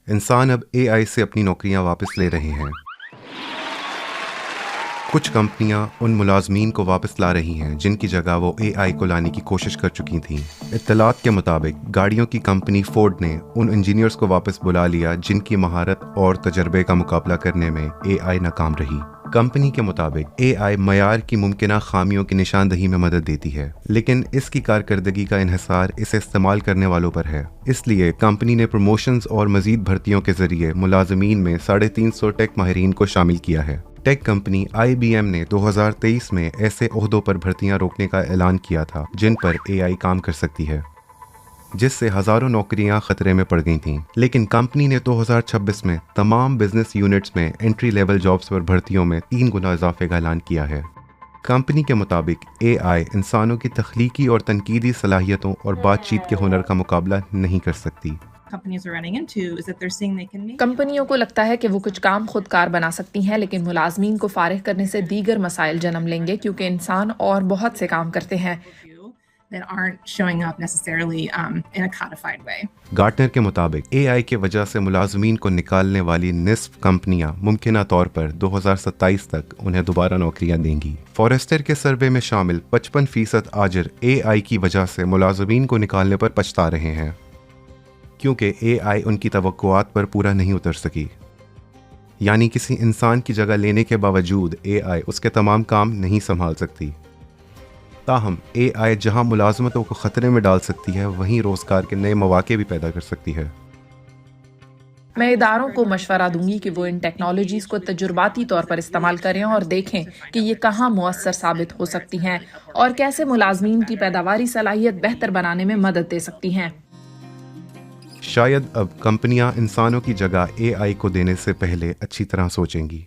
انسان اب اے آئی سے اپنی نوکریاں واپس لے رہے ہیں۔ کچھ کمپنیاں ان ملازمین کو واپس لا رہی ہیں جن کی جگہ وہ اے آئی کو لانے کی کوشش کر چکی تھیں۔ اطلاعات کے مطابق گاڑیوں کی کمپنی فورڈ نے ان انجینئرز کو واپس بلا لیا جن کی مہارت اور تجربے کا مقابلہ کرنے میں اے آئی ناکام رہی۔ کمپنی کے مطابق اے آئی معیار کی ممکنہ خامیوں کی نشاندہی میں مدد دیتی ہے، لیکن اس کی کارکردگی کا انحصار اسے استعمال کرنے والوں پر ہے۔ اس لیے کمپنی نے پروموشنز اور مزید بھرتیوں کے ذریعے ملازمین میں 350 ٹیک ماہرین کو شامل کیا ہے۔ Tech company I B M نے 2023 میں ایسے عہدوں پر بھرتیاں روکنے کا اعلان کیا تھا جن پر اے آئی کام کر سکتی ہے، جس سے ہزاروں نوکریاں خطرے میں پڑ گئی تھیں۔ لیکن کمپنی نے 2026 میں تمام بزنس یونٹس میں انٹری لیول جابز پر بھرتیوں میں 3 گنا اضافے کا اعلان کیا ہے۔ کمپنی کے مطابق اے آئی انسانوں کی تخلیقی اور تنقیدی صلاحیتوں اور بات چیت کے ہنر کا مقابلہ نہیں کر سکتی۔ کمپنیوں کو لگتا ہے کہ وہ کچھ کام خود کار بنا سکتی ہیں، لیکن ملازمین کو فارغ کرنے سے دیگر مسائل جنم لیں گے کیونکہ انسان اور بہت سے کام کرتے ہیں۔ گارٹنر کے مطابق اے آئی کی وجہ سے ملازمین کو نکالنے والی نصف کمپنیاں ممکنہ طور پر 2027 تک انہیں دوبارہ نوکریاں دیں گی۔ فورسٹر کے سروے میں شامل 55% آجر اے آئی کی وجہ سے ملازمین کو نکالنے پر پچھتا رہے ہیں، کیونکہ اے آئی ان کی توقعات پر پورا نہیں اتر سکی۔ یعنی کسی انسان کی جگہ لینے کے باوجود اے آئی اس کے تمام کام نہیں سنبھال سکتی۔ تاہم اے آئی جہاں ملازمتوں کو خطرے میں ڈال سکتی ہے، وہیں روزگار کے نئے مواقع بھی پیدا کر سکتی ہے۔ میں اداروں کو مشورہ دوں گی کہ وہ ان ٹیکنالوجیز کو تجرباتی طور پر استعمال کریں اور دیکھیں کہ یہ کہاں مؤثر ثابت ہو سکتی ہیں اور کیسے ملازمین کی پیداواری صلاحیت بہتر بنانے میں مدد دے سکتی ہیں۔ شاید اب کمپنیاں انسانوں کی جگہ اے آئی کو دینے سے پہلے اچھی طرح سوچیں گی۔